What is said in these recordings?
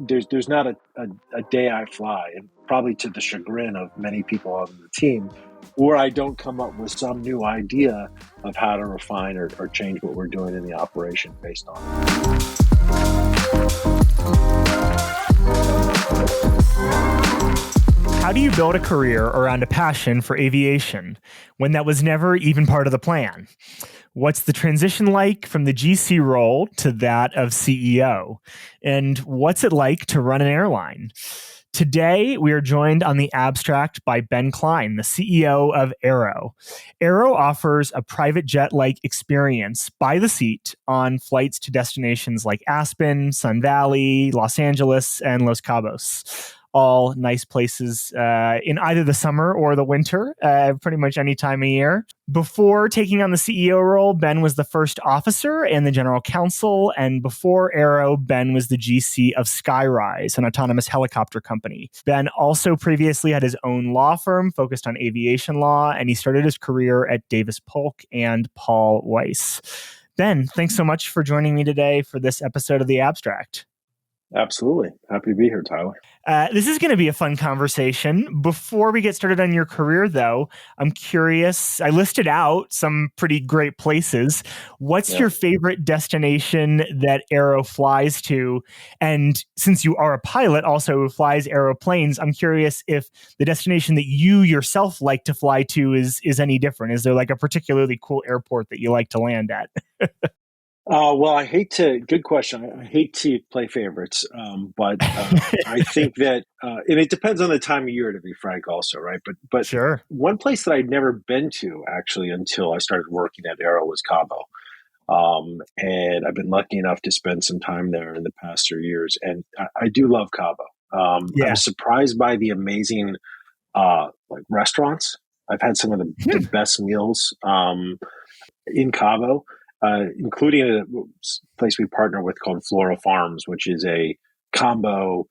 there's not a day I fly, and probably to the chagrin of many people on the team, where I don't come up with some new idea of how to refine or change what we're doing in the operation based on it. How do you build a career around a passion for aviation when that was never even part of the plan? What's the transition like from the GC role to that of CEO? And what's it like to run an airline? Today, we are joined on the abstract by Ben Klein, the CEO of Aero. Aero offers a private jet-like experience by the seat on flights to destinations like Aspen, Sun Valley, Los Angeles, and Los Cabos. All nice places in either the summer or the winter, pretty much any time of year. Before taking on the CEO role, Ben was the first officer and the general counsel. And before Aero, Ben was the GC of Skyryse, an autonomous helicopter company. Ben also previously had his own law firm focused on aviation law, and he started his career at Davis Polk and Paul Weiss. Ben, thanks so much for joining me today for this episode of The Abstract. Absolutely. Happy to be here, Tyler. This is going to be a fun conversation. Before we get started on your career, though, I'm curious. I listed out some pretty great places. What's your favorite destination that Aero flies to? And since you are a pilot, also who flies aeroplanes, I'm curious if the destination that you yourself like to fly to is any different. Is there like a particularly cool airport that you like to land at? Well, good question. I hate to play favorites, but I think that, and it depends on the time of year, to be frank, also, right? But Sure. One place that I'd never been to, actually, until I started working at Aero was Cabo. And I've been lucky enough to spend some time there in the past 3 years. And I do love Cabo. I was surprised by the amazing restaurants. I've had some of the best meals in Cabo. Including a place we partner with called Flora Farms, which is a combo,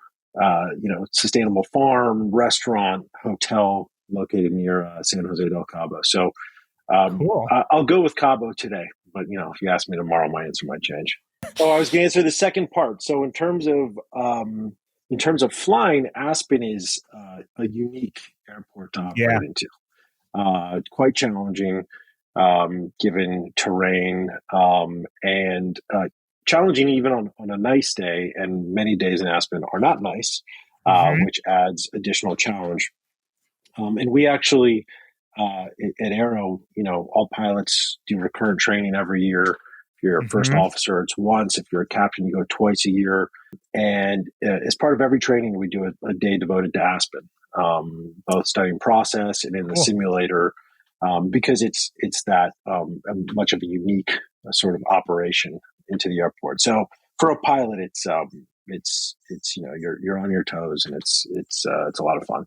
sustainable farm, restaurant, hotel located near San Jose del Cabo. So Cool. I'll go with Cabo today, but if you ask me tomorrow, my answer might change. So I was going to answer the second part. So in terms of flying, Aspen is a unique airport to operate into. Quite challenging. Given terrain, and challenging even on a nice day, and many days in Aspen are not nice, which adds additional challenge. And we actually, at Aero, all pilots do recurrent training every year. If you're a first officer, it's once. If you're a captain, you go twice a year. And as part of every training, we do a day devoted to Aspen, both studying process and in the simulator. Because it's that much of a unique sort of operation into the airport. So for a pilot, it's you're on your toes, and it's a lot of fun.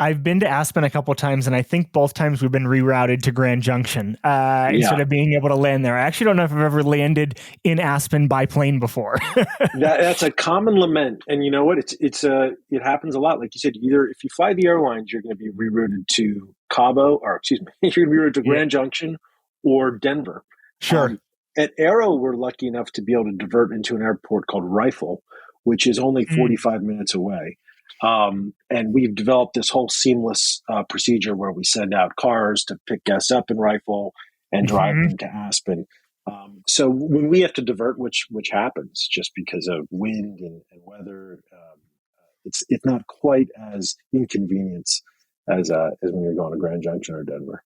I've been to Aspen a couple of times, and I think both times we've been rerouted to Grand Junction instead of being able to land there. I actually don't know if I've ever landed in Aspen by plane before. That's a common lament, and you know what? It happens a lot. Like you said, either if you fly the airlines, you're going to be rerouted to Cabo, you're going to be rerouted to Grand Junction or Denver. Sure. At Aero, we're lucky enough to be able to divert into an airport called Rifle, which is only 45 minutes away. And we've developed this whole seamless procedure where we send out cars to pick guests up in Rifle and drive them to Aspen. So when we have to divert, which happens just because of wind and weather, it's not quite as inconvenient as when you're going to Grand Junction or Denver.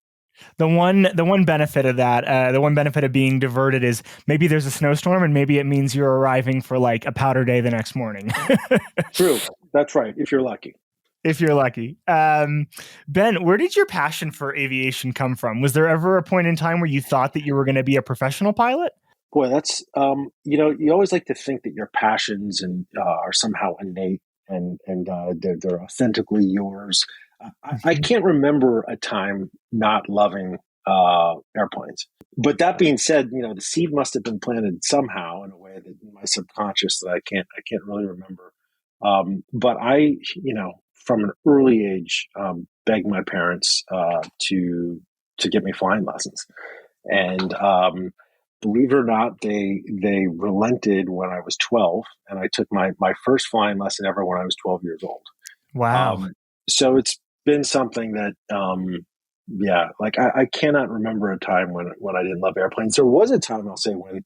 The one benefit of that, the one benefit of being diverted is maybe there's a snowstorm, and maybe it means you're arriving for like a powder day the next morning. True. That's right. If you're lucky. Ben, where did your passion for aviation come from? Was there ever a point in time where you thought that you were going to be a professional pilot? Boy, that's, you always like to think that your passions are somehow innate and they're authentically yours. I can't remember a time not loving airplanes. But that being said, the seed must have been planted somehow in a way that in my subconscious that I can't really remember. But I, from an early age, begged my parents to get me flying lessons, and believe it or not, they relented when I was 12, and I took my first flying lesson ever when I was 12 years old. Wow. So it's been something that, yeah, like I cannot remember a time when I didn't love airplanes. There was a time, I'll say, when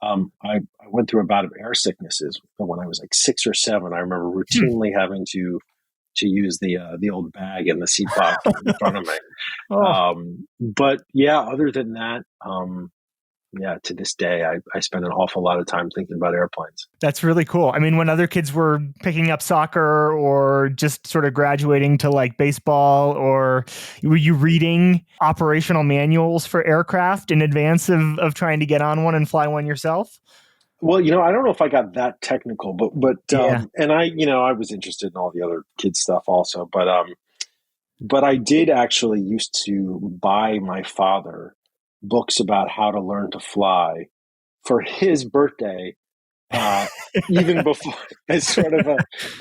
I went through a bout of air sicknesses. But when I was like 6 or 7, I remember routinely having to use the old bag in the seat pocket in front of me. Oh, But yeah, other than that, yeah, to this day, I spend an awful lot of time thinking about airplanes. that's really cool. I mean, when other kids were picking up soccer or just sort of graduating to like baseball, or were you reading operational manuals for aircraft in advance of trying to get on one and fly one yourself? Well, I don't know if I got that technical, but Yeah. and I was interested in all the other kids stuff also, but I did actually used to buy my father books about how to learn to fly for his birthday, uh, even before, as sort of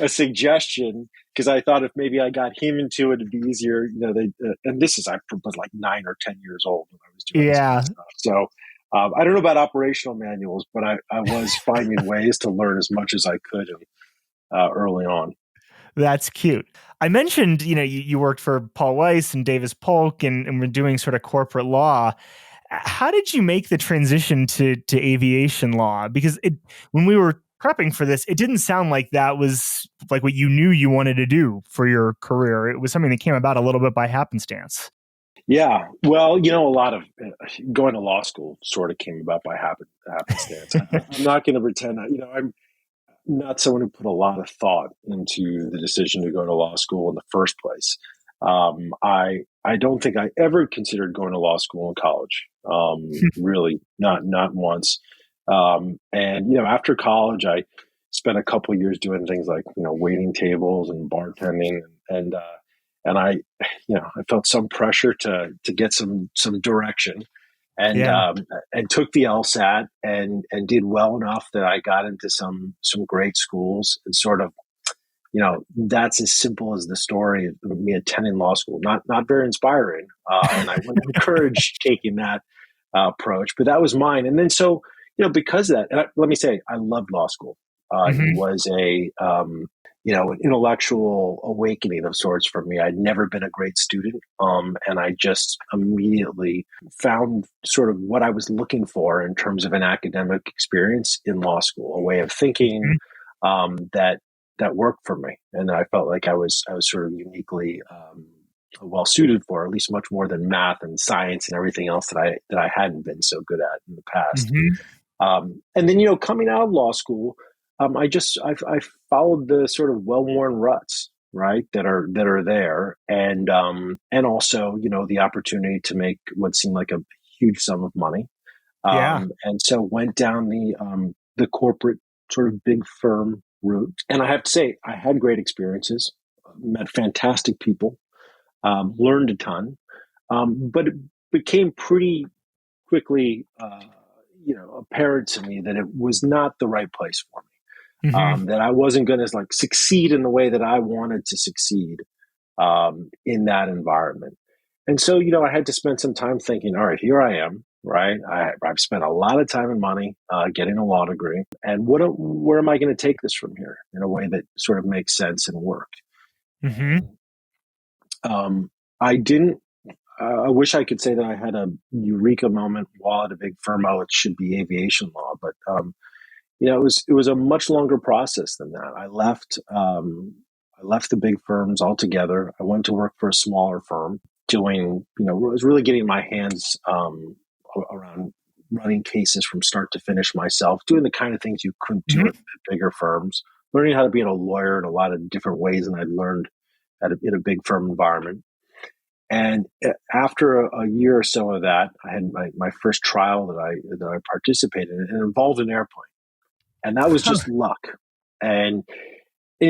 a suggestion, because I thought if maybe I got him into it, it'd be easier. And this is, I was like 9 or 10 years old when I was doing this kind of Yeah, stuff. So I don't know about operational manuals, but I was finding ways to learn as much as I could early on. that's cute. I mentioned, you worked for Paul Weiss and Davis Polk and were doing sort of corporate law. How did you make the transition to aviation law? Because when we were prepping for this, it didn't sound like that was like what you knew you wanted to do for your career. It was something that came about a little bit by happenstance. Yeah, well, a lot of going to law school sort of came about by happenstance. I'm not going to pretend. I'm not someone who put a lot of thought into the decision to go to law school in the first place. I don't think I ever considered going to law school in college. Really, not once. And after college, I spent a couple of years doing things like waiting tables and bartending, and I felt some pressure to get some direction, and Yeah. and took the LSAT and did well enough that I got into some great schools, and sort of that's as simple as the story of me attending law school. Not very inspiring, and I wouldn't encourage taking that approach, but that was mine. And then so because of that, and let me say, I loved law school. It Hmm. was a an intellectual awakening of sorts for me. I'd never been a great student, and I just immediately found sort of what I was looking for in terms of an academic experience in law school, a way of thinking that worked for me, and I felt like I was sort of uniquely well suited for, at least much more than math and science and everything else that I hadn't been so good at in the past. Hmm. And then coming out of law school, I followed the sort of well-worn ruts, right, that are there, and also the opportunity to make what seemed like a huge sum of money, Yeah. and so went down the corporate sort of big firm route. And I have to say, I had great experiences, met fantastic people, learned a ton, but it became pretty quickly, apparent to me that it was not the right place for me. Hmm. That I wasn't going to like succeed in the way that I wanted to succeed in that environment. And so, I had to spend some time thinking, all right, here I am, right? I've spent a lot of time and money getting a law degree. And where am I going to take this from here in a way that sort of makes sense and work? Hmm. And I didn't, I wish I could say that I had a eureka moment while at a big firm. Oh, it should be aviation law. But, it was a much longer process than that. I left the big firms altogether. I went to work for a smaller firm doing, was really getting my hands around running cases from start to finish myself, doing the kind of things you couldn't do at bigger firms, learning how to be a lawyer in a lot of different ways than I'd learned in a big firm environment. And after a year or so of that, I had my first trial that I participated in, and it involved an airplane. And that was just luck. And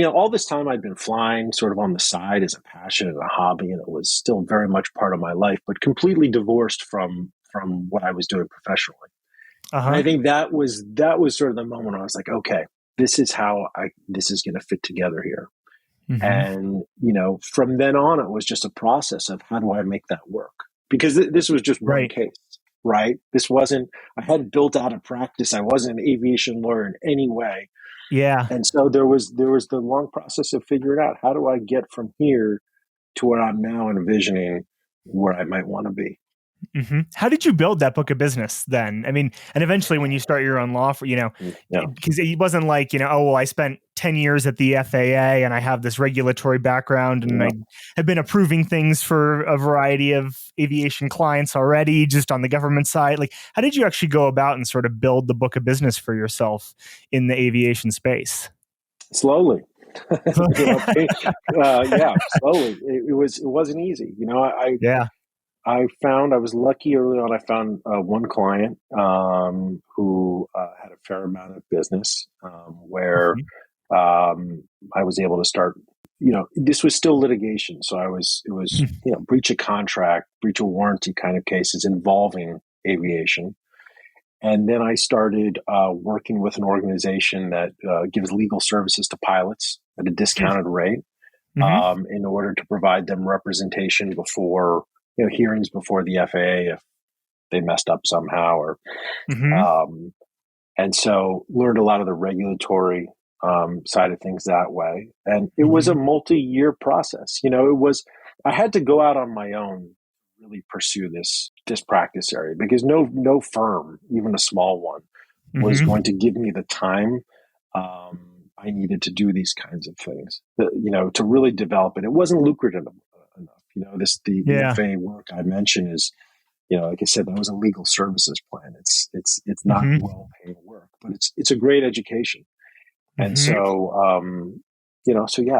all this time I'd been flying sort of on the side as a passion and a hobby, and it was still very much part of my life, but completely divorced from what I was doing professionally. And I Uh-huh. think that was sort of the moment where I was like, okay, this is going to fit together here. Hmm. And from then on, it was just a process of how do I make that work? Because this was just one Right. case. right? I hadn't built out a practice. I wasn't an aviation lawyer in any way. Yeah. And so there was the long process of figuring out, how do I get from here to where I'm now envisioning where I might want to be. Mm-hmm. How did you build that book of business then? I mean, and eventually when you start your own law for, because it wasn't like, oh, well, I spent 10 years at the FAA and I have this regulatory background and I have been approving things for a variety of aviation clients already, just on the government side. Like, how did you actually go about and sort of build the book of business for yourself in the aviation space? Slowly. Slowly. It wasn't easy. I was lucky early on. I found one client who had a fair amount of business where I was able to start. This was still litigation, so it was breach of contract, breach of warranty kind of cases involving aviation. And then I started working with an organization that gives legal services to pilots at a discounted rate in order to provide them representation before hearings before the FAA if they messed up somehow, or and so learned a lot of the regulatory side of things that way. And it was a multi-year process. I had to go out on my own, really pursue this practice area, because no firm, even a small one, was going to give me the time I needed to do these kinds of things. To really develop it. It wasn't lucrative enough. The FAA work I mentioned is, like I said, that was a legal services plan. It's not well paid work, but it's a great education. And so, I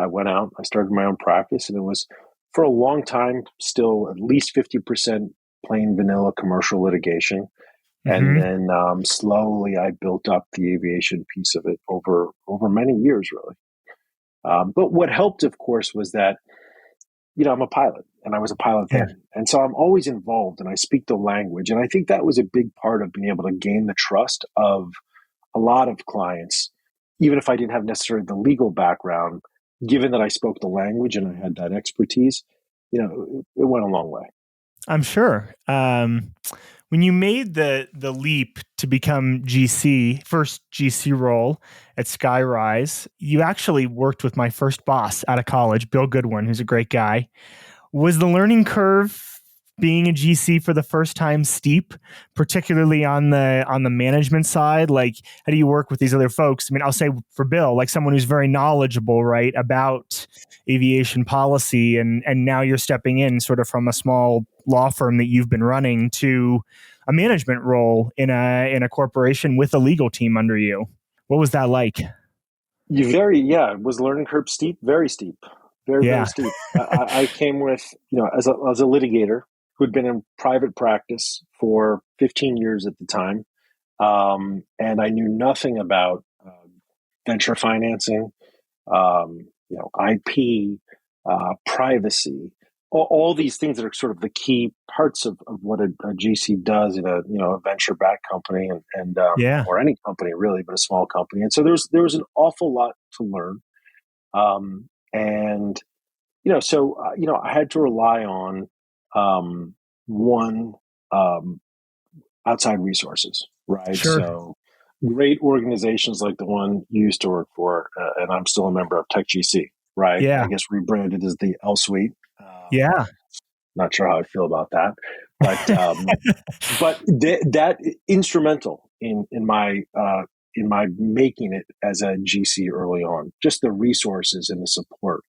went out, I started my own practice, and it was for a long time still at least 50% plain vanilla commercial litigation. And then slowly I built up the aviation piece of it over many years, really. But what helped, of course, was that, I'm a pilot, and I was a pilot then. And so I'm always involved, and I speak the language. And I think that was a big part of being able to gain the trust of a lot of clients, even if I didn't have necessarily the legal background. Given that I spoke the language and I had that expertise, it went a long way. I'm sure. When you made the leap to become GC, first GC role at Skyryse, you actually worked with my first boss out of college, Bill Goodwin, who's a great guy. Was the learning curve being a GC for the first time steep, particularly on the management side? Like, how do you work with these other folks? I mean, I'll say for Bill, like someone who's very knowledgeable, right, about aviation policy, and now you're stepping in sort of from a small law firm that you've been running to a management role in a corporation with a legal team under you. What was that like? Was the learning curve steep? Very steep. Very steep. I came with, as a litigator who'd been in private practice for 15 years at the time. And I knew nothing about venture financing, IP, privacy, all these things that are sort of the key parts of what a GC does in a venture-backed company and or any company really, but a small company. And so there was an awful lot to learn. I had to rely on outside resources, right? Sure. So great organizations like the one you used to work for, and I'm still a member of TechGC, right? Yeah. I guess rebranded as the L Suite. Not sure how I feel about that, but that instrumental in my making it as a GC early on, just the resources and the support.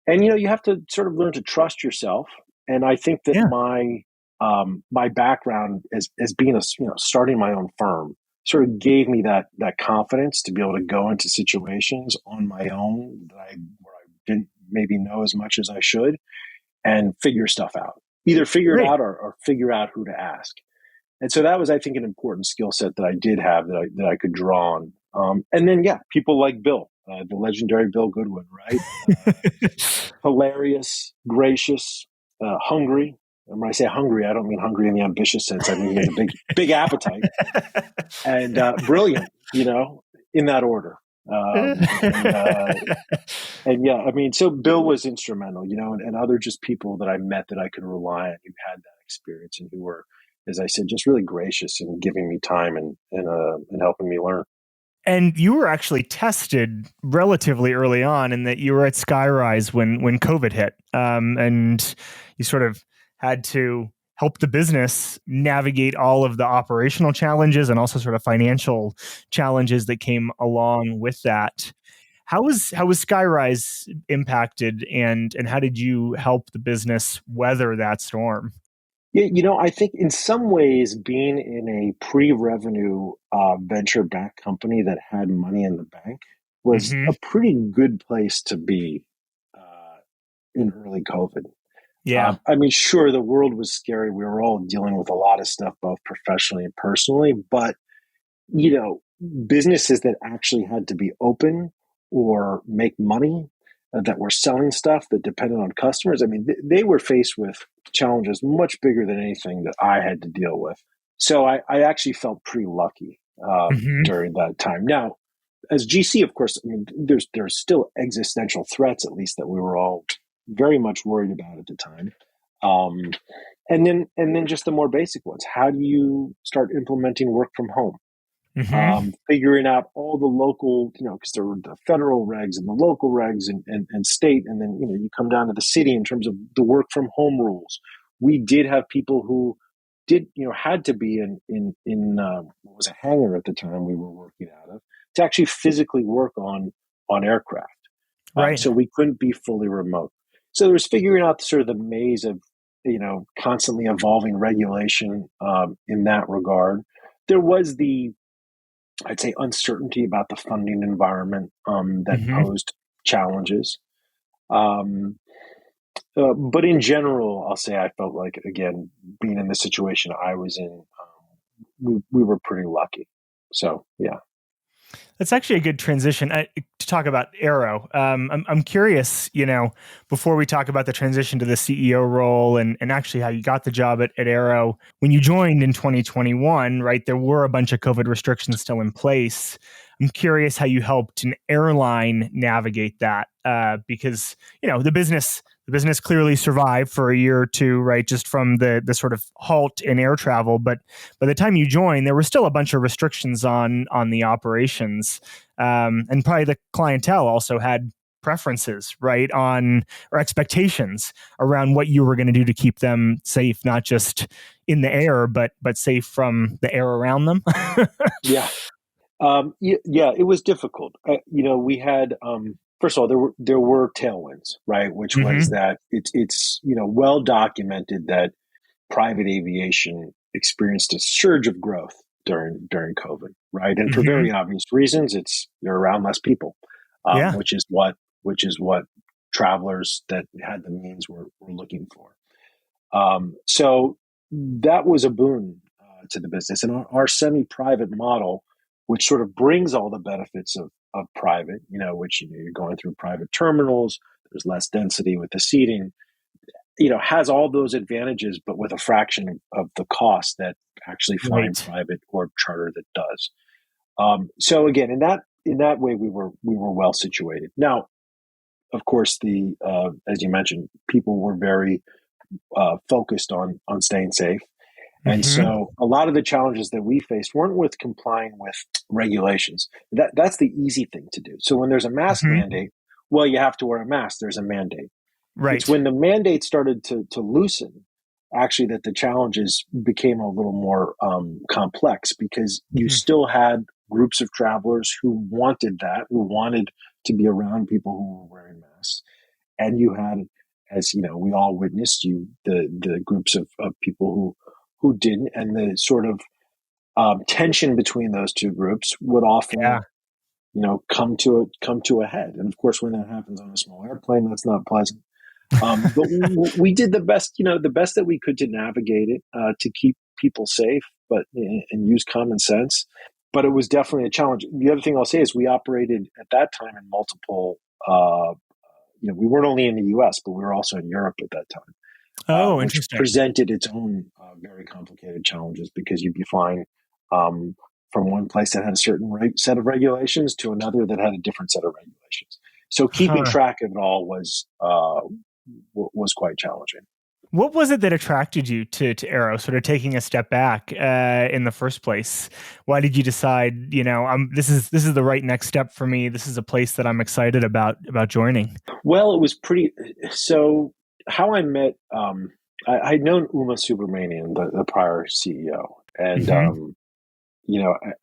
And you have to sort of learn to trust yourself. And I think that my background as being starting my own firm sort of gave me that confidence to be able to go into situations on my own where I didn't maybe know as much as I should, and figure stuff out. Either figure it out or figure out who to ask. And so that was, I think, an important skill set that I did have that I could draw on. And then, people like Bill, the legendary Bill Goodwin, right? Hilarious, gracious, hungry. And when I say hungry, I don't mean hungry in the ambitious sense. I mean he has a big appetite, and brilliant, in that order. So Bill was instrumental, and other just people that I met that I could rely on who had that experience and who were as I said, just really gracious in giving me time and helping me learn. And you were actually tested relatively early on in that you were at Skyryse when COVID hit, and you sort of had to help the business navigate all of the operational challenges and also sort of financial challenges that came along with that. How was Skyryse impacted, and how did you help the business weather that storm? Yeah, I think in some ways, being in a pre-revenue venture-backed company that had money in the bank was Hmm. a pretty good place to be in early COVID. Yeah. I mean, sure, the world was scary. We were all dealing with a lot of stuff, both professionally and personally. But you know, businesses that actually had to be open or make money, that were selling stuff that depended on customers. I mean, they were faced with challenges much bigger than anything that I had to deal with. So I actually felt pretty lucky Hmm. during that time. Now, as GC, of course, I mean, there's still existential threats, at least that we were all very much worried about at the time. Um, and then just the more basic ones. How do you start implementing work from home? Hmm. Figuring out all the local, because there were the federal regs and the local regs and state, and then you come down to the city in terms of the work from home rules. We did have people who did, had to be in what was a hangar at the time we were working out of to actually physically work on aircraft. Right. So we couldn't be fully remote. So there was figuring out sort of the maze of constantly evolving regulation in that regard. There was the, I'd say, uncertainty about the funding environment that Hmm. posed challenges. Um, but in general, I'll say I felt like, again, being in the situation I was in, we were pretty lucky. So, yeah. That's actually a good transition to talk about Aero. I'm curious, before we talk about the transition to the CEO role and actually how you got the job at Aero, when you joined in 2021, right, there were a bunch of COVID restrictions still in place. I'm curious how you helped an airline navigate that because, the business clearly survived for a year or two, right, just from the sort of halt in air travel. But by the time you joined, there were still a bunch of restrictions on the operations, and probably the clientele also had preferences, right, on or expectations around what you were going to do to keep them safe, not just in the air, but safe from the air around them. Yeah. Yeah, it was difficult. We had, first of all, there were tailwinds, right? Which was Hmm. that it's well documented that private aviation experienced a surge of growth during COVID, right? And for Hmm. very obvious reasons, you're around less people, Yeah. which is what travelers that had the means were looking for. So that was a boon to the business, and our semi-private model, which sort of brings all the benefits of private, which you're going through private terminals. There's less density with the seating, has all those advantages, but with a fraction of the cost that actually flying Right. private or charter that does. So again, in that way, we were well situated. Now, of course, the as you mentioned, people were very focused on staying safe, and Hmm. so a lot of the challenges that we faced weren't with complying with regulations. That's the easy thing to do. So when there's a mask Hmm. mandate, well, you have to wear a mask. There's a mandate. It's Right. when the mandate started to loosen, actually, that the challenges became a little more complex, because you Hmm. still had groups of travelers who wanted to be around people who were wearing masks, and you had, as we all witnessed, the groups of people who didn't, and the sort of tension between those two groups would Yeah. often come to a head. And of course, when that happens on a small airplane, that's not pleasant. But we did the best that we could to navigate it, to keep people safe, but and use common sense. But it was definitely a challenge. The other thing I'll say is we operated at that time in multiple. We weren't only in the U.S., but we were also in Europe at that time, Oh, which interesting. presented its own very complicated challenges, because you'd be flying from one place that had a certain set of regulations to another that had a different set of regulations. So keeping Huh. track of it all was quite challenging. What was it that attracted you to Aero, sort of taking a step back in the first place? Why did you decide, this is the right next step for me? This is a place that I'm excited about joining. Well, it was so how I met, I'd known Uma Subramanian, the prior CEO. And,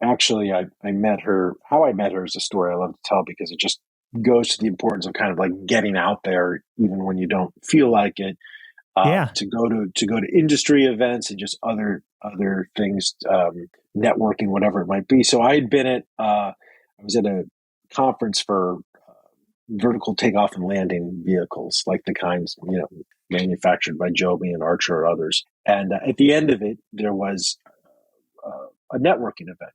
actually I met her, how I met her is a story I love to tell because it just goes to the importance of kind of like getting out there, even when you don't feel like it. To go to industry events and just other things, networking, whatever it might be. So I had been I was at a conference for vertical takeoff and landing vehicles, like the kinds manufactured by Joby and Archer or others. And at the end of it, there was a networking event.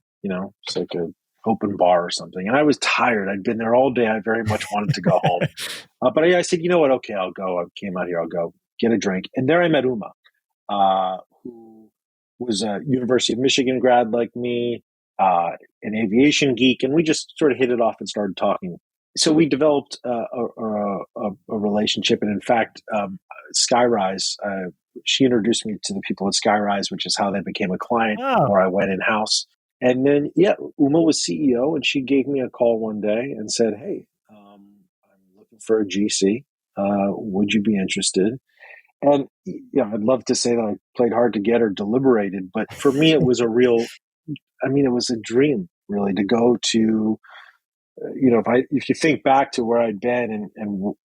It's like a open bar or something. And I was tired. I'd been there all day. I very much wanted to go home. But I said, you know what? Okay, I'll go. I came out here. I'll go get a drink. And there I met Uma, who was a University of Michigan grad like me, an aviation geek. And we just sort of hit it off and started talking. So we developed a relationship. And in fact, Skyryse, she introduced me to the people at Skyryse, which is how they became a client, where I went in-house. And then, Uma was CEO, and she gave me a call one day and said, hey, I'm looking for a GC. Would you be interested? And I'd love to say that I played hard to get or deliberated, but for me, it was it was a dream really to go to, if you think back to where I'd been and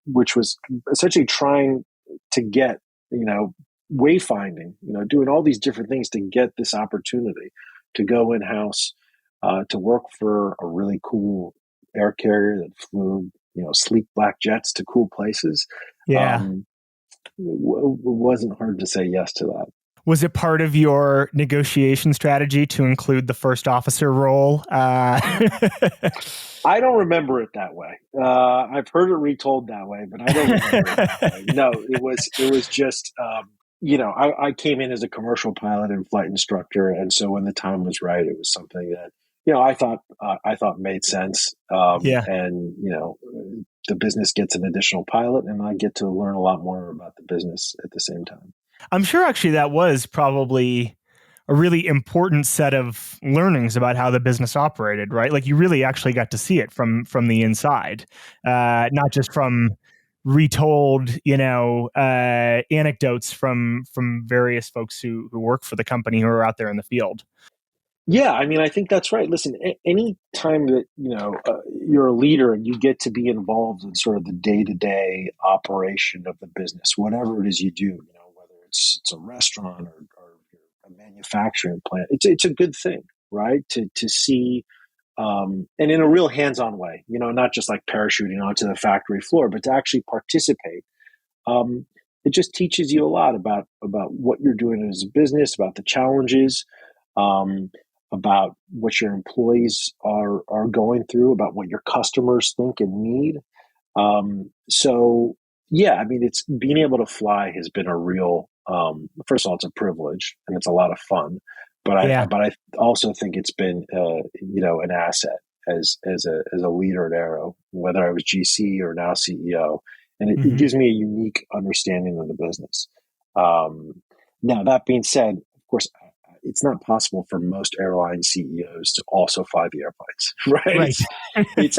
which was essentially trying to get, wayfinding, doing all these different things to get this opportunity to go in-house, to work for a really cool air carrier that flew, sleek black jets to cool places. Yeah. It wasn't hard to say yes to that. Was it part of your negotiation strategy to include the first officer role? I don't remember it that way. I've heard it retold that way, but I don't remember it that way. No, it was just, I came in as a commercial pilot and flight instructor. And so when the time was right, it was something that, I thought made sense. And, the business gets an additional pilot and I get to learn a lot more about the business at the same time. I'm sure actually that was probably a really important set of learnings about how the business operated, right? Like you really actually got to see it from the inside, not just from retold, anecdotes from various folks who work for the company who are out there in the field. Yeah, I think that's right. Listen, any time that, you're a leader and you get to be involved in sort of the day-to-day operation of the business, whatever it is you do, whether it's a restaurant or a manufacturing plant, it's a good thing, right? To see, and in a real hands-on way, not just like parachuting onto the factory floor, but to actually participate. It just teaches you a lot about what you're doing as a business, about the challenges, about what your employees are going through, about what your customers think and need. It's being able to fly has been a real, first of all, it's a privilege and it's a lot of fun, but I also think it's been, an asset as a leader at Aero, whether I was GC or now CEO, and it gives me a unique understanding of the business. Now that being said, of course, it's not possible for most airline CEOs to also fly the airplanes, right? It's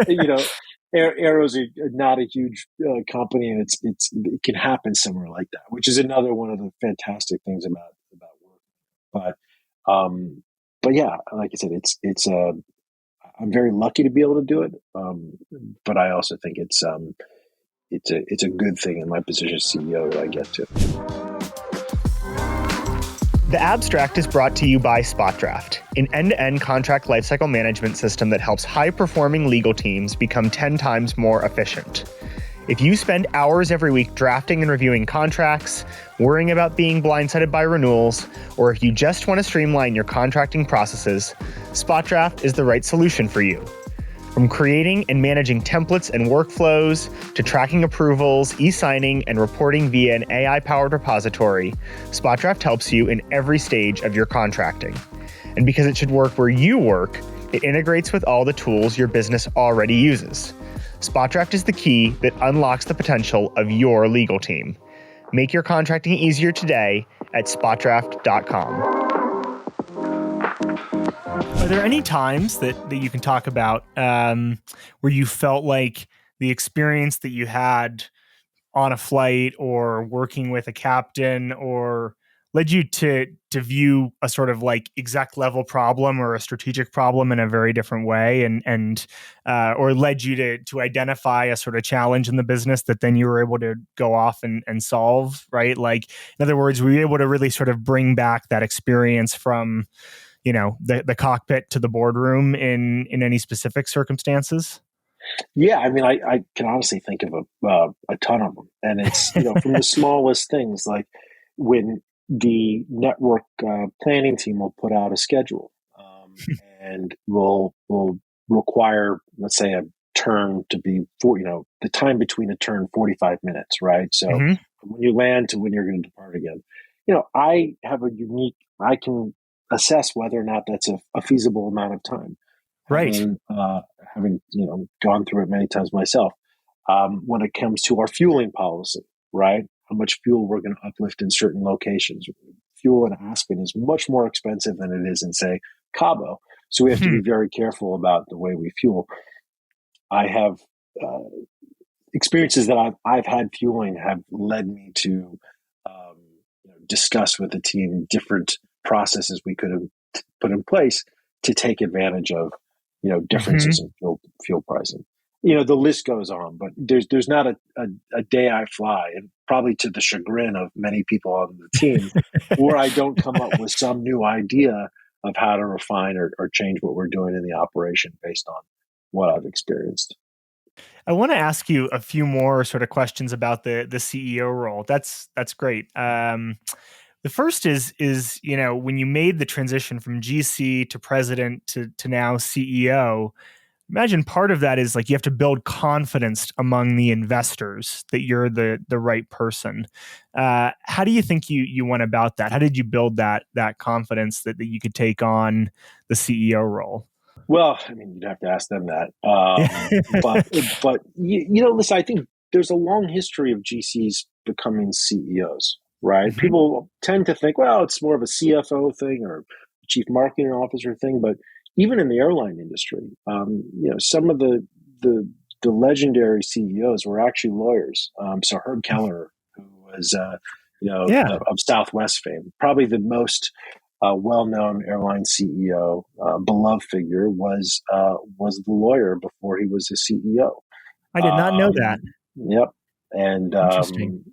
Aero's not a huge company, and it can happen somewhere like that, which is another one of the fantastic things about work. But yeah, like I said, it's I'm very lucky to be able to do it, but I also think it's a good thing in my position as CEO that I get to. The Abstract is brought to you by SpotDraft, an end-to-end contract lifecycle management system that helps high-performing legal teams become 10 times more efficient. If you spend hours every week drafting and reviewing contracts, worrying about being blindsided by renewals, or if you just want to streamline your contracting processes, SpotDraft is the right solution for you. From creating and managing templates and workflows, to tracking approvals, e-signing, and reporting via an AI-powered repository, SpotDraft helps you in every stage of your contracting. And because it should work where you work, it integrates with all the tools your business already uses. SpotDraft is the key that unlocks the potential of your legal team. Make your contracting easier today at SpotDraft.com. Are there any times that you can talk about where you felt like the experience that you had on a flight or working with a captain or led you to view a sort of like exec level problem or a strategic problem in a very different way and or led you to identify a sort of challenge in the business that then you were able to go off and solve, right? Like, in other words, were you able to really sort of bring back that experience from, you know, the cockpit to the boardroom in any specific circumstances? Yeah, I mean, I can honestly think of a ton of them, and it's, you know, from the smallest things, like when the network planning team will put out a schedule, and will require, let's say, a turn to be the time between a turn 45 minutes, right? So when you land to when you're going to depart again, you know, I can assess whether or not that's a feasible amount of time. Right. Having gone through it many times myself. When it comes to our fueling policy, right? How much fuel we're going to uplift in certain locations. Fuel in Aspen is much more expensive than it is in, say, Cabo. So we have to be very careful about the way we fuel. I have experiences that I've had fueling have led me to discuss with the team different processes we could have put in place to take advantage of differences in fuel pricing. You know, the list goes on, but there's not a day I fly, and probably to the chagrin of many people on the team, where I don't come up with some new idea of how to refine or change what we're doing in the operation based on what I've experienced. I want to ask you a few more sort of questions about the CEO role. That's great. The first is when you made the transition from GC to president to now CEO, imagine part of that is like you have to build confidence among the investors that you're the right person. How do you think you went about that? How did you build that confidence that you could take on the CEO role? Well, I mean, you'd have to ask them that. But listen, I think there's a long history of GCs becoming CEOs, right? People tend to think, well, it's more of a CFO thing or chief marketing officer thing. But even in the airline industry, some of the legendary CEOs were actually lawyers. So Herb Kelleher, who was of Southwest fame, probably the most well-known airline CEO, beloved figure, was the lawyer before he was a CEO. I did not know that. Yep. And interesting.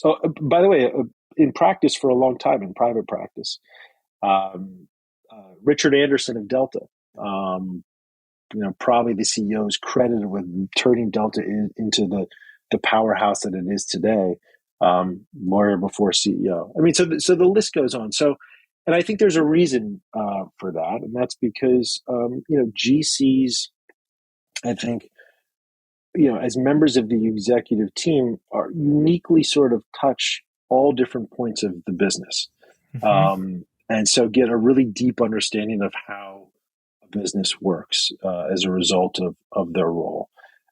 By the way, in practice for a long time, in private practice, Richard Anderson of Delta, probably the CEO is credited with turning Delta into the powerhouse that it is today. Lawyer before CEO. I mean, so the list goes on. So. And I think there's a reason for that, and that's because GCs, I think, as members of the executive team, are uniquely sort of touch all different points of the business, and so get a really deep understanding of how a business works as a result of their role.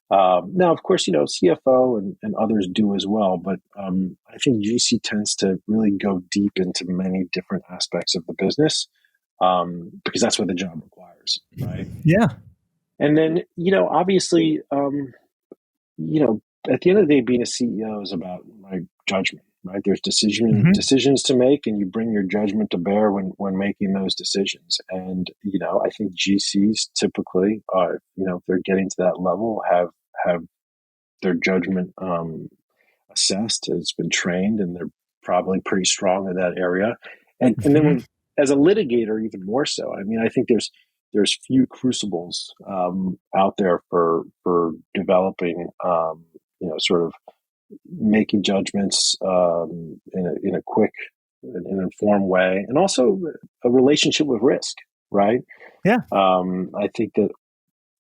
Now, of course, CFO and others do as well, but I think GC tends to really go deep into many different aspects of the business because that's what the job requires, right? Yeah. And then, obviously, at the end of the day, being a CEO is about judgment, right? There's decisions to make, and you bring your judgment to bear when making those decisions. And, I think GCs typically are, if they're getting to that level, have their judgment assessed, has been trained, and they're probably pretty strong in that area. And then as a litigator, even more so. I mean, I think there's few crucibles out there for developing, sort of making judgments in a quick and informed way, and also a relationship with risk, right? Yeah. I think that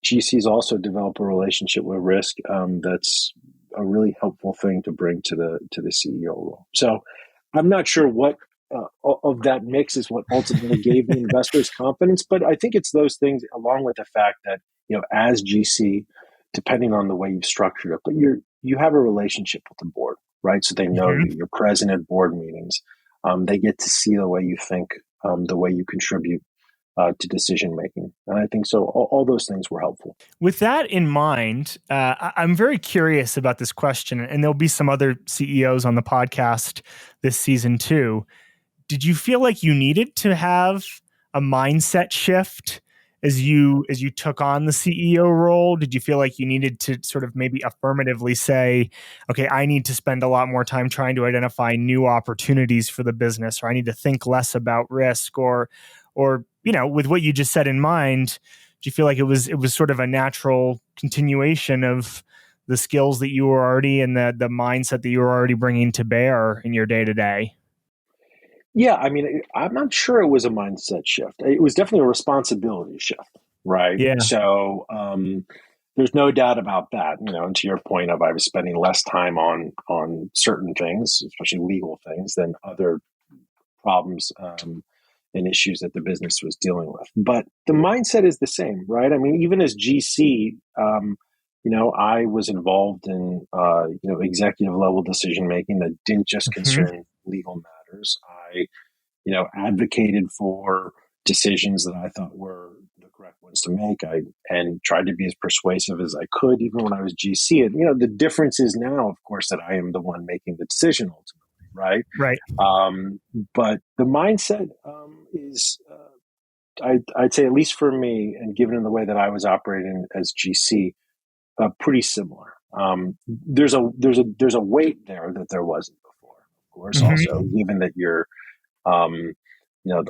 GCs also develop a relationship with risk that's a really helpful thing to bring to the CEO role. So I'm not sure what of that mix is what ultimately gave the investors confidence, but I think it's those things, along with the fact that as GC, depending on the way you've structured it, but you have a relationship with the board, right? So they know you. You're present at board meetings. They get to see the way you think, the way you contribute to decision making. And I think so. All those things were helpful. With that in mind, I'm very curious about this question, and there'll be some other CEOs on the podcast this season too. Did you feel like you needed to have a mindset shift as you took on the CEO role? Did you feel like you needed to sort of maybe affirmatively say, okay, I need to spend a lot more time trying to identify new opportunities for the business, or I need to think less about risk, or with what you just said in mind, do you feel like it was sort of a natural continuation of the skills that you were already and the mindset that you were already bringing to bear in your day to day? Yeah, I mean, I'm not sure it was a mindset shift. It was definitely a responsibility shift, right? Yeah. So there's no doubt about that. And to your point of I was spending less time on certain things, especially legal things, than other problems and issues that the business was dealing with. But the mindset is the same, right? I mean, even as GC, I was involved in executive level decision making that didn't just concern legal matters. I advocated for decisions that I thought were the correct ones to make. And tried to be as persuasive as I could, even when I was GC. And the difference is now, of course, that I am the one making the decision ultimately, right? Right. But the mindset is, I'd say, at least for me, and given in the way that I was operating as GC, pretty similar. There's a weight there that there wasn't before, of course. Also, given that you're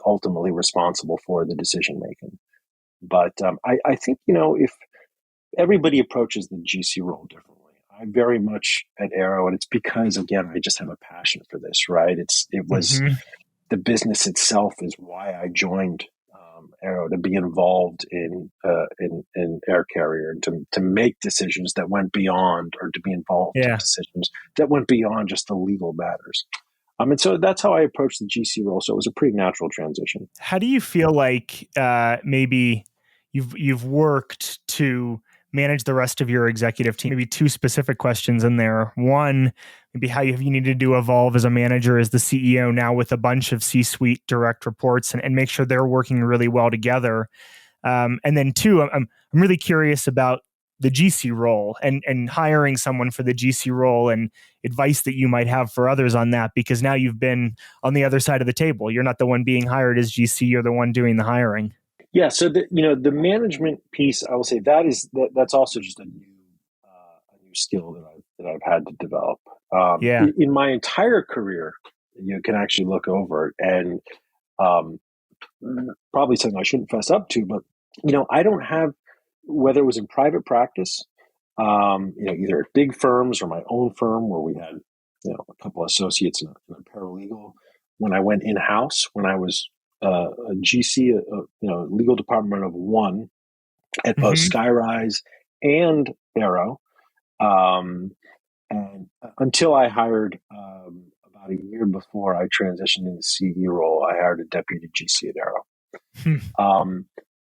ultimately responsible for the decision making. But I think if everybody approaches the GC role differently. I very much at Aero, and it's because again I just have a passion for this. Right? It was the business itself is why I joined Aero, to be involved in air carrier, and to make decisions that went beyond, or to be involved in decisions that went beyond just the legal matters. And so that's how I approached the GC role. So it was a pretty natural transition. How do you feel like maybe you've worked to manage the rest of your executive team? Maybe two specific questions in there. One, maybe how have you needed to evolve as a manager, as the CEO now with a bunch of C-suite direct reports, and make sure they're working really well together. And then two, I'm really curious about the GC role and hiring someone for the GC role, and advice that you might have for others on that, because now you've been on the other side of the table. You're not the one being hired as GC, you're the one doing the hiring. Yeah, so the management piece, I will say that's also just a new skill that I've had to develop. In my entire career, you can actually look over it, and probably something I shouldn't fess up to, but I don't have, whether it was in private practice, either at big firms or my own firm where we had a couple of associates and a paralegal. When I went in house, when I was a GC, legal department of one at both Skyryse and Aero. And until I hired, about a year before I transitioned into the CEO role, I hired a deputy GC at Aero.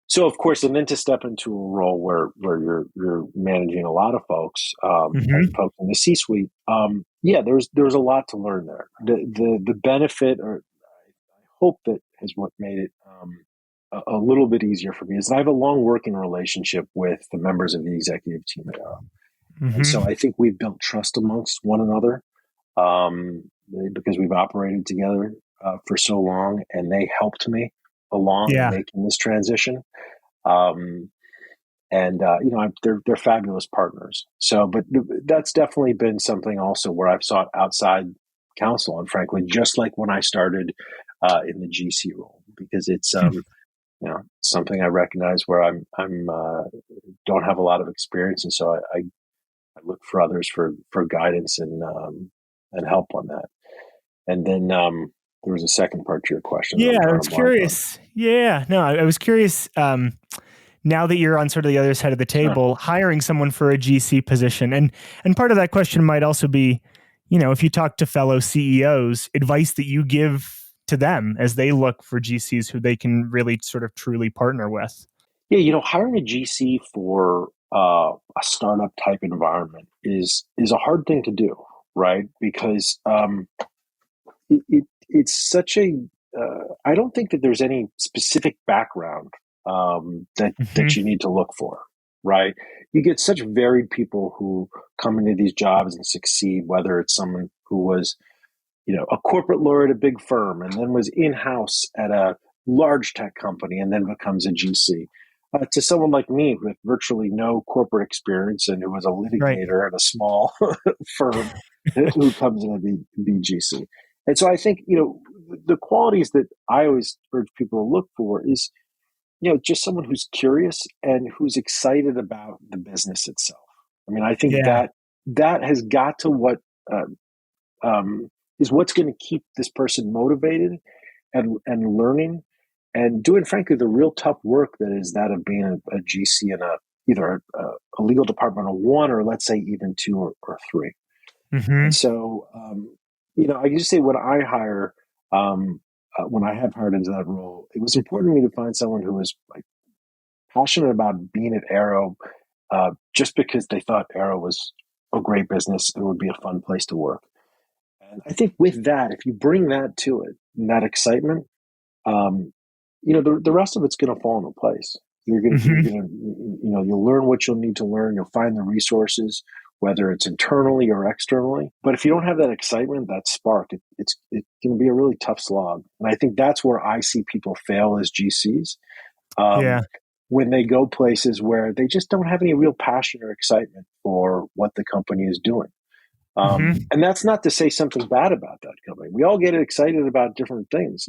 So of course, and then to step into a role where you're managing a lot of folks, and folks in the C-suite, there's a lot to learn there. The benefit, or I hope that is what made it a little bit easier for me, is that I have a long working relationship with the members of the executive team at Aero. And so I think we've built trust amongst one another, because we've operated together for so long, and they helped me along in making this transition. They're fabulous partners. So, but that's definitely been something also where I've sought outside counsel, and frankly, just like when I started in the GC role, because it's something I recognize where I'm don't have a lot of experience, and so I look for others for guidance and help on that. And then there was a second part to your question. Yeah, I was curious. I was curious. Now that you're on sort of the other side of the table, hiring someone for a GC position, and part of that question might also be, if you talk to fellow CEOs, advice that you give to them as they look for GCs who they can really sort of truly partner with. Yeah, hiring a GC for a startup type environment is a hard thing to do. right? Because it's such a I don't think that there's any specific background that you need to look for, right? You get such varied people who come into these jobs and succeed, whether it's someone who was, a corporate lawyer at a big firm and then was in-house at a large tech company and then becomes a GC. To someone like me with virtually no corporate experience and who was a litigator at a small firm who comes in to be GC. And so I think, the qualities that I always urge people to look for is, just someone who's curious and who's excited about the business itself. I mean, I think that has got to what is what's going to keep this person motivated and learning and doing, frankly, the real tough work that is that of being a GC in either a legal department of one or let's say even two or three. And so, I can just say when I hire, when I have hired into that role, it was important to me to find someone who was like passionate about being at Aero, just because they thought Aero was a great business and would be a fun place to work. And I think with that, if you bring that to it, and that excitement, the rest of it's going to fall into place. You're going to, you'll learn what you'll need to learn. You'll find the resources, whether it's internally or externally. But if you don't have that excitement, that spark, it's going to be a really tough slog. And I think that's where I see people fail as GCs. When they go places where they just don't have any real passion or excitement for what the company is doing. And that's not to say something bad about that company. We all get excited about different things.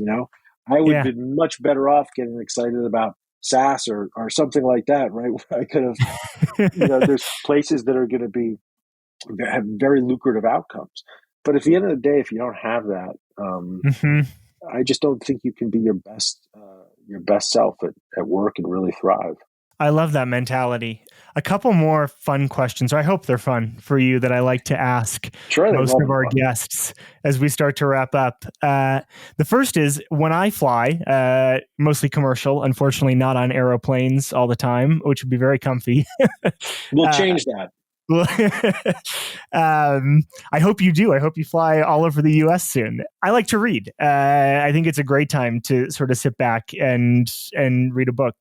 I would be much better off getting excited about SaaS or something like that, right? I could have, there's places that are going to have very lucrative outcomes. But at the end of the day, if you don't have that, I just don't think you can be your best self at work and really thrive. I love that mentality. A couple more fun questions, or I hope they're fun for you, that I like to ask most of our guests as we start to wrap up. The first is, when I fly, mostly commercial, unfortunately not on airplanes all the time, which would be very comfy. We'll change that. I hope you do. I hope you fly all over the U.S. soon. I like to read. I think it's a great time to sort of sit back and read a book.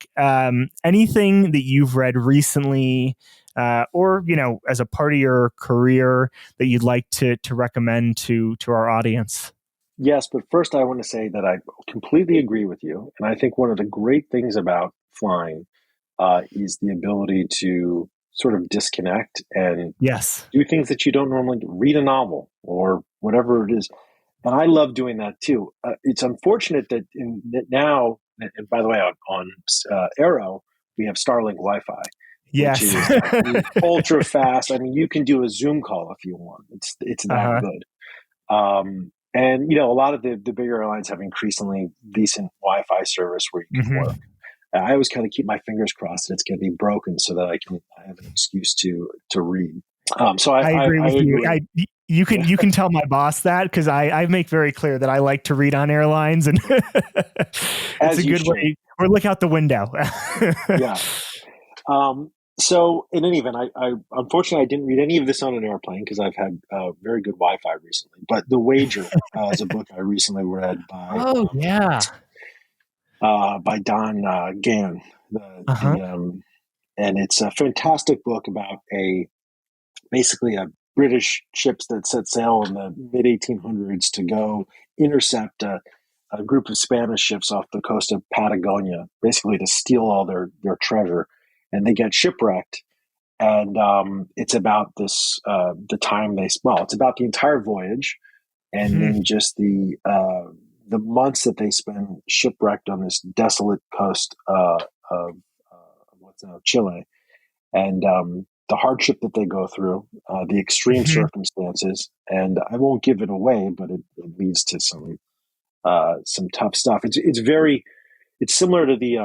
Anything that you've read recently, or as a part of your career, that you'd like to recommend to our audience? Yes, but first I want to say that I completely agree with you, and I think one of the great things about flying is the ability to sort of disconnect and do things that you don't normally do. Read a novel or whatever it is. And I love doing that too. It's unfortunate that now, and by the way, on Aero, we have Starlink Wi-Fi. Yes. Which is ultra fast. I mean, you can do a Zoom call if you want. It's that good. And, a lot of the bigger airlines have increasingly decent Wi-Fi service where you can work. I always kind of keep my fingers crossed that it's going to be broken so that I have an excuse to read. So I agree with you. You can tell my boss that, because I make very clear that I like to read on airlines, and it's a good way. Or look out the window. Yeah. So in any event, I unfortunately I didn't read any of this on an airplane because I've had very good Wi-Fi recently. But The Wager is a book I recently read by by Don Gann, and it's a fantastic book about basically a British ships that set sail in the mid 1800s to go intercept a group of Spanish ships off the coast of Patagonia, basically to steal all their treasure, and they get shipwrecked. And it's about this the time it's about the entire voyage, and then just the months that they spend shipwrecked on this desolate coast of what's now Chile, and the hardship that they go through, the extreme circumstances. And I won't give it away, but it leads to some tough stuff. It's similar to the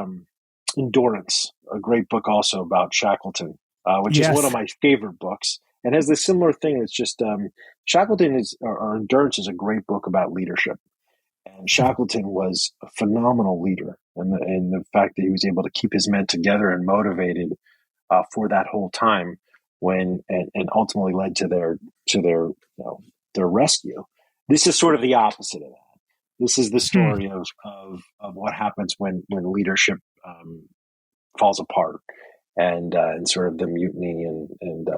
Endurance, a great book also about Shackleton, which is one of my favorite books, and has this similar thing. It's just Shackleton or Endurance is a great book about leadership. And Shackleton was a phenomenal leader, and the fact that he was able to keep his men together and motivated for that whole time and ultimately led to their their rescue. This is sort of the opposite of that. This is the story of what happens when leadership falls apart, and sort of the mutiny and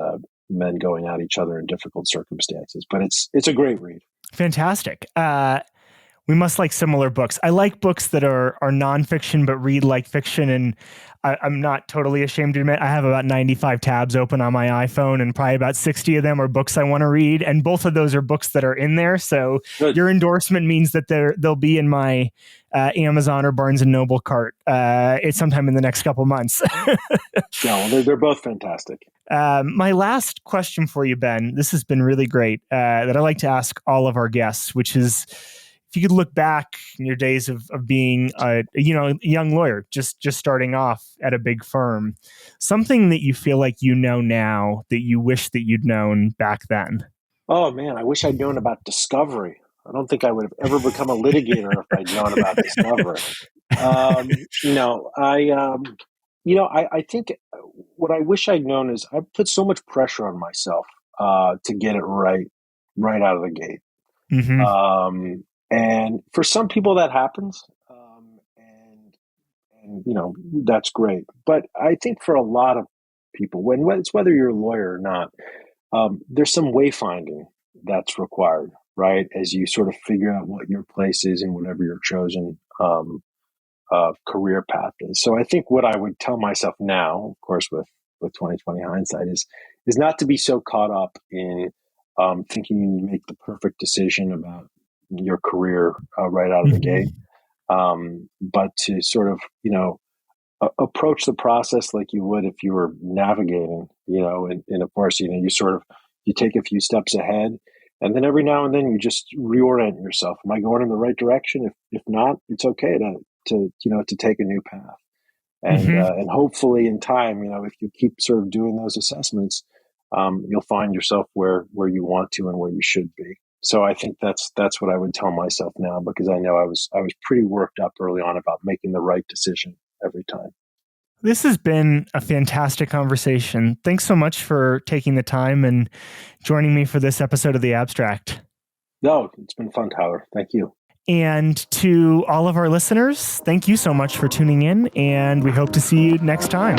men going at each other in difficult circumstances. But it's a great read. Fantastic. We must like similar books. I like books that are nonfiction but read like fiction, and I'm not totally ashamed to admit I have about 95 tabs open on my iPhone, and probably about 60 of them are books I want to read, and both of those are books that are in there. So Good. Your endorsement means that they'll be in my Amazon or Barnes & Noble cart it's sometime in the next couple months. No, they're both fantastic. My last question for you, Ben, this has been really great, that I like to ask all of our guests, which is, if you could look back in your days of being a young lawyer, just starting off at a big firm, something that you feel like you know now that you wish that you'd known back then. Oh man, I wish I'd known about discovery. I don't think I would have ever become a litigator if I'd known about discovery. I think what I wish I'd known is I put so much pressure on myself to get it right out of the gate. Mm-hmm. And for some people that happens, and that's great. But I think for a lot of people, whether you're a lawyer or not, there's some wayfinding that's required, right? As you sort of figure out what your place is in whatever your chosen career path is. So I think what I would tell myself now, of course, with 2020 hindsight, is not to be so caught up in thinking you make the perfect decision about your career right out of the gate, but to sort of approach the process like you would if you were navigating, and of course, you take a few steps ahead, and then every now and then you just reorient yourself. Am I going in the right direction? If not, it's okay to take a new path, and hopefully in time, if you keep sort of doing those assessments, you'll find yourself where you want to and where you should be. So I think that's what I would tell myself now, because I know I was pretty worked up early on about making the right decision every time. This has been a fantastic conversation. Thanks so much for taking the time and joining me for this episode of The Abstract. No, it's been fun, Tyler. Thank you. And to all of our listeners, thank you so much for tuning in, and we hope to see you next time.